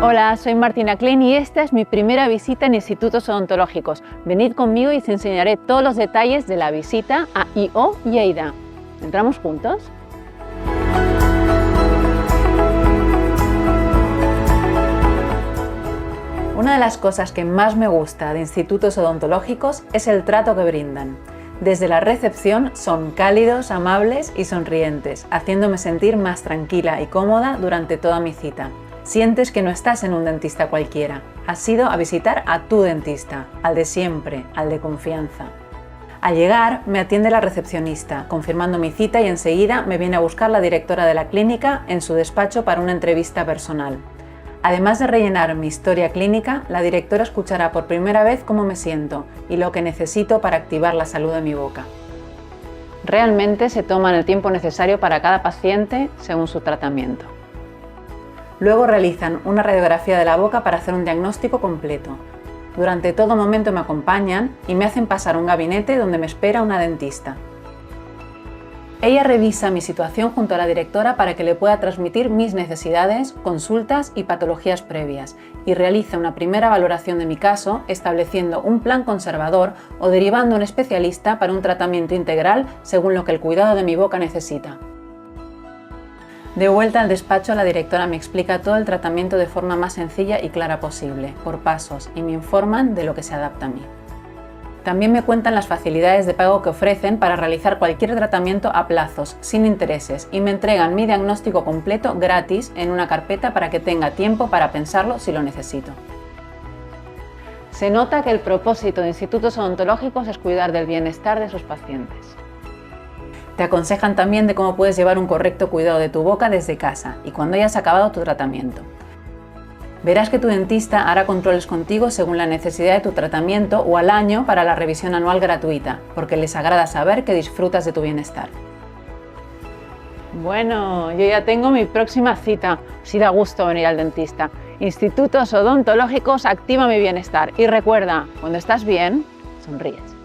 Hola, soy Martina Klein y esta es mi primera visita en institutos odontológicos. Venid conmigo y os enseñaré todos los detalles de la visita a I.O. y Lleida. ¿Entramos juntos? Una de las cosas que más me gusta de institutos odontológicos es el trato que brindan. Desde la recepción son cálidos, amables y sonrientes, haciéndome sentir más tranquila y cómoda durante toda mi cita. Sientes que no estás en un dentista cualquiera. Has ido a visitar a tu dentista, al de siempre, al de confianza. Al llegar, me atiende la recepcionista, confirmando mi cita y enseguida me viene a buscar la directora de la clínica en su despacho para una entrevista personal. Además de rellenar mi historia clínica, la directora escuchará por primera vez cómo me siento y lo que necesito para activar la salud de mi boca. Realmente se toman el tiempo necesario para cada paciente según su tratamiento. Luego realizan una radiografía de la boca para hacer un diagnóstico completo. Durante todo momento me acompañan y me hacen pasar a un gabinete donde me espera una dentista. Ella revisa mi situación junto a la directora para que le pueda transmitir mis necesidades, consultas y patologías previas y realiza una primera valoración de mi caso, estableciendo un plan conservador o derivando a un especialista para un tratamiento integral según lo que el cuidado de mi boca necesita. De vuelta al despacho, la directora me explica todo el tratamiento de forma más sencilla y clara posible, por pasos, y me informan de lo que se adapta a mí. También me cuentan las facilidades de pago que ofrecen para realizar cualquier tratamiento a plazos, sin intereses, y me entregan mi diagnóstico completo gratis en una carpeta para que tenga tiempo para pensarlo si lo necesito. Se nota que el propósito de institutos odontológicos es cuidar del bienestar de sus pacientes. Te aconsejan también de cómo puedes llevar un correcto cuidado de tu boca desde casa y cuando hayas acabado tu tratamiento. Verás que tu dentista hará controles contigo según la necesidad de tu tratamiento o al año para la revisión anual gratuita, porque les agrada saber que disfrutas de tu bienestar. Bueno, yo ya tengo mi próxima cita. Sí da gusto venir al dentista. Institutos odontológicos activa mi bienestar. Y recuerda, cuando estás bien, sonríes.